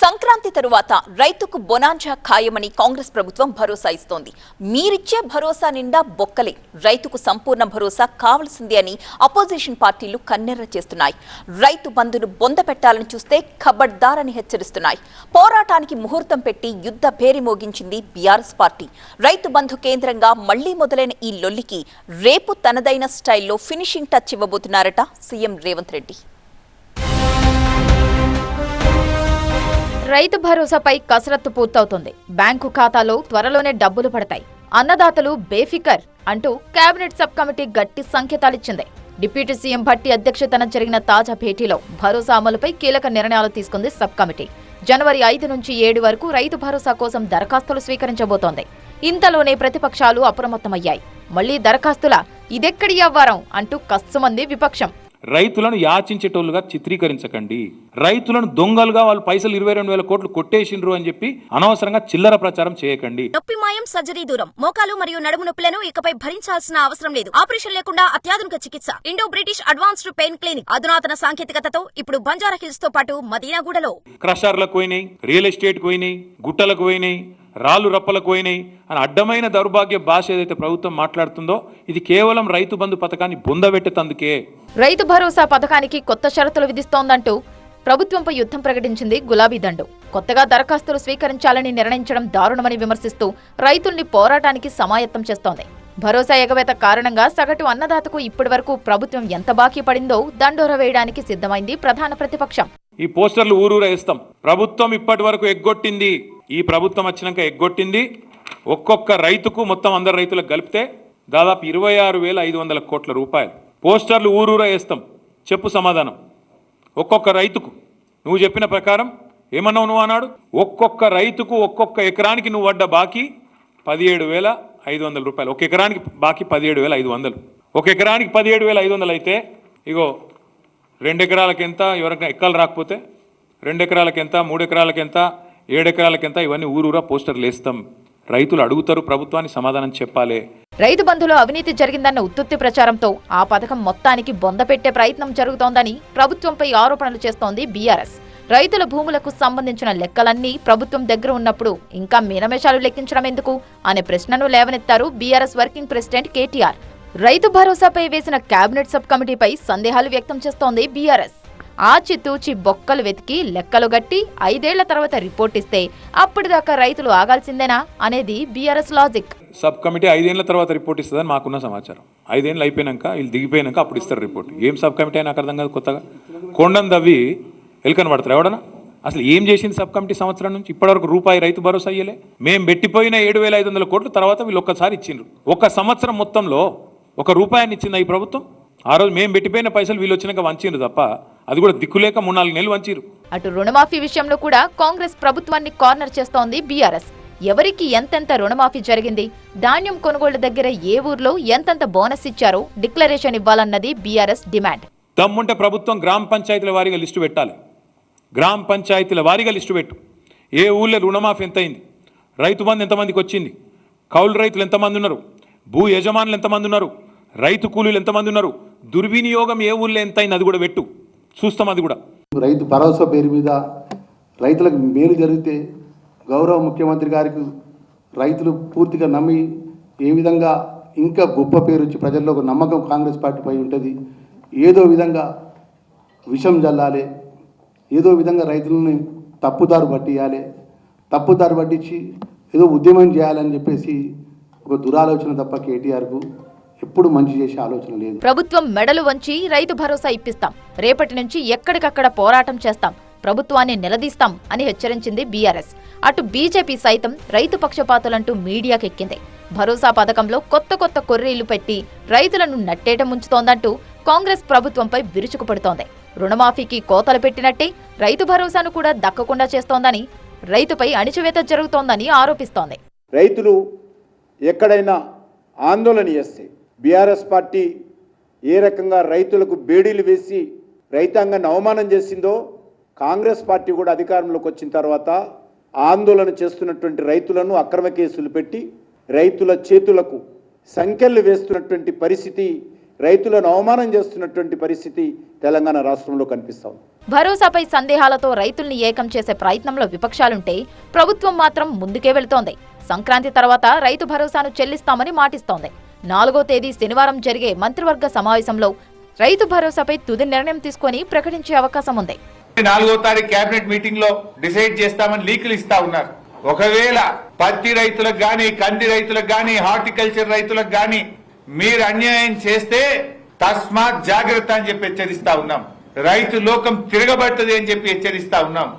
సంక్రాంతి తరువాత రైతుకు బొనాంజా ఖాయమని కాంగ్రెస్ ప్రభుత్వం భరోసా ఇస్తోంది. మీరిచ్చే భరోసా నిండా బొక్కలే, రైతుకు సంపూర్ణ భరోసా కావాల్సిందే అని అపోజిషన్ పార్టీలు కన్నెర్ర చేస్తున్నాయి. రైతు బంధును బొంద పెట్టాలని చూస్తే ఖబర్దారని హెచ్చరిస్తున్నాయి. పోరాటానికి ముహూర్తం పెట్టి యుద్ధ భేరి మోగించింది బీఆర్ఎస్ పార్టీ. రైతు బంధు కేంద్రంగా మళ్లీ మొదలైన ఈ లొల్లికి రేపు తనదైన స్టైల్లో ఫినిషింగ్ టచ్ ఇవ్వబోతున్నారట సీఎం రేవంత్ రెడ్డి. రైతు భరోసాపై కసరత్తు పూర్తవుతుంది. బ్యాంకు ఖాతాలో త్వరలోనే డబ్బులు పడతాయి. అన్నదాతలు బేఫికర్ అంటూ కేబినెట్ సబ్ కమిటీ గట్టి సంకేతాలిచ్చింది. డిప్యూటీ సీఎం భట్టి అధ్యక్షతన జరిగిన తాజా భేటీలో భరోసా అమలుపై కీలక నిర్ణయాలు తీసుకుంది సబ్ కమిటీ. జనవరి 5 నుంచి 7 వరకు రైతు భరోసా కోసం దరఖాస్తులు స్వీకరించబోతోంది. ఇంతలోనే ప్రతిపక్షాలు అప్రమత్తమయ్యాయి. మళ్లీ దరఖాస్తుల ఇదెక్కడి వ్యవహారం అంటూ కస్సుమంది విపక్షం. రైతులను యాచించేటోళ్ళుగా చిత్రీకరించకండి, రైతులను దొంగలుగా వాళ్ళు పైసలు 22,000 కోట్లు కొట్టేసిండ్రు అని చెప్పి అనవసరంగా చిల్లర ప్రచారం చేయకండి. నొప్పి మాయం, సర్జరీ దూరం. మోకాలు మరియు నడుము నొప్పులను ఇకపై భరించాల్సిన అవసరం లేదు. ఆపరేషన్ లేకుండా అత్యాధునిక చికిత్స. Indo British advanced pain clinic అధునాతన సాంకేతికతతో ఇప్పుడు బంజారా హిల్స్ తో పాటు మదీనాగూడలో. క్రషర్లకు పోయినాయి, రియల్ ఎస్టేట్ పోయినాయి, గుట్టలకు పోయినాయి, రాళ్ళు రప్పలకు పోయినాయి అని అడ్డమైన దౌర్భాగ్య భాష ఏదైతే ప్రభుత్వం మాట్లాడుతుందో ఇది కేవలం రైతు బంధు పథకాన్ని బొందబెట్టేందుకే. రైతు భరోసా పథకానికి కొత్త షరతులు విధిస్తోందంటూ ప్రభుత్వంపై యుద్ధం ప్రకటించింది గులాబీ దండు. కొత్తగా దరఖాస్తులు స్వీకరించాలని నిర్ణయించడం దారుణమని విమర్శిస్తూ రైతుల్ని పోరాటానికి సమాయత్తం చేస్తోంది. భరోసా ఎగవేత కారణంగా సగటు అన్నదాతకు ఇప్పటి వరకు ప్రభుత్వం ఎంత బాకీ పడిందో దండోర వేయడానికి సిద్ధమైంది ప్రధాన ప్రతిపక్షం. ఈ పోస్టర్లు ఊరూరా వేస్తాం. ప్రభుత్వం ఇప్పటి వరకు ఎగ్గొట్టింది, ఈ ప్రభుత్వం వచ్చినాక ఎగ్గొట్టింది ఒక్కొక్క రైతుకు మొత్తం అందరు రైతులకు కలిపితే దాదాపు 26,500 కోట్ల రూపాయలు. పోస్టర్లు ఊరూరా వేస్తాం. చెప్పు సమాధానం. ఒక్కొక్క రైతుకు నువ్వు చెప్పిన ప్రకారం ఏమన్నావు నువ్వు అన్నాడు, ఒక్కొక్క రైతుకు ఒక్కొక్క ఎకరానికి నువ్వు పడ్డ బాకీ 17,500 రూపాయలు. ఒక ఎకరానికి బాకీ 17,500. ఒక ఎకరానికి 17,500 అయితే ఇగో 2 ఎకరాలకు ఎంత, ఎవరికైనా ఎక్కలు రాకపోతే 2 ఎకరాలకు ఎంత, 3 ఎకరాలకు ఎంత, 7 ఎకరాలకు ఎంత, ఇవన్నీ ఊరూరా పోస్టర్లు వేస్తాం. రైతులు అడుగుతారు, ప్రభుత్వాన్ని సమాధానం చెప్పాలి. రైతు బంధులో అవినీతి జరిగిందన్న ఉత్తుత్తి ప్రచారంతో ఆ పథకం మొత్తానికి బొందపెట్టే ప్రయత్నం జరుగుతోందని ప్రభుత్వంపై ఆరోపణలు చేస్తోంది బీఆర్ఎస్. రైతుల భూములకు సంబంధించిన లెక్కలన్నీ ప్రభుత్వం దగ్గర ఉన్నప్పుడు ఇంకా మీనమేషాలు లెక్కించడం ఎందుకు అనే ప్రశ్నను లేవనెత్తారు బీఆర్ఎస్ వర్కింగ్ ప్రెసిడెంట్ కేటీఆర్. రైతు భరోసాపై వేసిన కేబినెట్ సబ్ కమిటీపై సందేహాలు వ్యక్తం చేస్తోంది బీఆర్ఎస్. ఆచితూచి బొక్కలు వెతికి లెక్కలు గట్టి 5 ఏళ్ల తర్వాత రిపోర్ట్ ఇస్తే అప్పటిదాకా రైతులు ఆగాల్సిందేనా అనేది బీఆర్ఎస్ లాజిక్. సబ్ కమిటీ 5 ఏళ్ల తర్వాత రిపోర్ట్ ఇస్తుందని మాకున్న సమాచారం. 5 ఏళ్ళు అయిపోయినాక వీళ్ళు దిగిపోయినాక అప్పుడు ఇస్తారు రిపోర్ట్. ఏం సబ్ కమిటీ అయినా నాకు అర్థం కాదు. కొత్తగా కొండను దవ్వి ఎలుకని పడతారు ఎవడన్నా? అసలు ఏం చేసింది సబ్ కమిటీ సంవత్సరం నుంచి ఇప్పటివరకు రూపాయి రైతు భరోసా అయ్యలే. మేము పెట్టిపోయిన 7,500 కోట్లు తర్వాత వీళ్ళు ఒక్కసారి ఇచ్చిండ్రు. ఒక సంవత్సరం మొత్తంలో ₹1 ఇచ్చింది ఈ ప్రభుత్వం. ఆ రోజు మేము పెట్టిపోయిన పైసలు వీళ్ళు వచ్చినాక వంచిండ్రు తప్ప అది కూడా దిక్కులేక 3-4 నెలలు వంచిరు. అటు రుణమాఫీ విషయంలో కూడా కాంగ్రెస్ ప్రభుత్వాన్ని కార్నర్ చేస్తోంది బీఆర్ఎస్. ఎవరికి ఎంతెంత రుణమాఫీ జరిగింది, ధాన్యం కొనుగోళ్ల దగ్గర ఏ ఊర్లో ఎంతెంత బోనస్ ఇచ్చారో డిక్లరేషన్ ఇవ్వాలన్నది బీఆర్ఎస్ డిమాండ్. దమ్ముంటే ప్రభుత్వం గ్రామ పంచాయతీల వారీగా లిస్టు పెట్టాలి. గ్రామ పంచాయతీల వారీగా లిస్టు పెట్టు. ఏ ఊళ్ళో రుణమాఫీ ఎంత అయింది, రైతు బంధు ఎంతమందికి వచ్చింది, కౌలు రైతులు ఎంతమంది ఉన్నారు, భూ యజమానులు ఎంతమంది ఉన్నారు, రైతు కూలీలు ఎంతమంది ఉన్నారు, దుర్వినియోగం ఏ ఊళ్ళో ఎంత అయింది అది కూడా పెట్టు, చూస్తాం. అది కూడా రైతు భరోసా పేరు మీద రైతులకు మేలు జరిగితే గౌరవ ముఖ్యమంత్రి గారికి రైతులు పూర్తిగా నమ్మి ఏ విధంగా ఇంకా గొప్ప పేరు వచ్చి ప్రజల్లో ఒక నమ్మకం కాంగ్రెస్ పార్టీపై ఉంటుంది. ఏదో విధంగా విషం జల్లాలి, ఏదో విధంగా రైతులని తప్పుదారు పట్టియాలి, తప్పుదారు పట్టించి ఏదో ఉద్యమం చేయాలని చెప్పేసి ఒక దురాలోచన తప్ప కేటీఆర్కు ఎప్పుడు మంచి చేసే ఆలోచన లేదు. ప్రభుత్వం మెడలు వంచి రైతు భరోసా ఇప్పిస్తాం, రేపటి నుంచి ఎక్కడికక్కడ పోరాటం చేస్తాం, ప్రభుత్వాన్ని నిలదీస్తాం అని హెచ్చరించింది బీఆర్ఎస్. అటు బీజేపీ సైతం రైతు పక్షపాతులంటూ మీడియాకెక్కింది. భరోసా పథకంలో కొత్త కొర్రీలు పెట్టి రైతులను నట్టేట ముంచుతోందంటూ కాంగ్రెస్ ప్రభుత్వంపై విరుచుకుపడుతోంది. రుణమాఫీకి కోతలు పెట్టినట్టే రైతు భరోసాను కూడా దక్కకుండా చేస్తోందని, రైతుపై అణిచివేత జరుగుతోందని ఆరోపిస్తోంది. రైతులు ఎక్కడైనా ఆందోళన చేస్తే బీఆర్ఎస్ పార్టీ ఏ రకంగా రైతులకు బేడీలు వేసి రైతాంగాన్ని అవమానం చేసిందో కాంగ్రెస్ పార్టీ కూడా అధికారంలోకి వచ్చిన తర్వాత ఆందోళన చేస్తున్నటువంటి రైతులను అక్రమ కేసులు పెట్టి రైతుల చేతులకు సంకెళ్లు వేస్తున్నటువంటి పరిస్థితి రైతులను అవమానం చేస్తున్నటువంటి పరిస్థితి తెలంగాణ రాష్ట్రంలో కనిపిస్తా ఉంది. భరోసాపై సందేహాలతో రైతుల్ని ఏకం చేసే ప్రయత్నంలో విపక్షాలుంటే ప్రభుత్వం మాత్రం ముందుకే వెళుతోంది. సంక్రాంతి తర్వాత రైతు భరోసాను చెల్లిస్తామని మాటిస్తోంది. 4వ తేదీ శనివారం జరిగే మంత్రివర్గ సమావేశంలో రైతు భరోసాపై తుది నిర్ణయం తీసుకొని ప్రకటించే అవకాశం ఉంది. 4వ తారీఖు కేబినెట్ మీటింగ్ లో డిసైడ్ చేస్తామని లీకులు ఇస్తా ఉన్నారు. ఒకవేళ పత్తి రైతులకు గాని, కంది రైతులకు గాని, హార్టికల్చర్ రైతులకు గాని మీరు అన్యాయం చేస్తే తస్మాత్ జాగ్రత్త అని చెప్పి హెచ్చరిస్తా ఉన్నాం. రైతు లోకం తిరగబడుతుంది అని చెప్పి హెచ్చరిస్తా ఉన్నాం.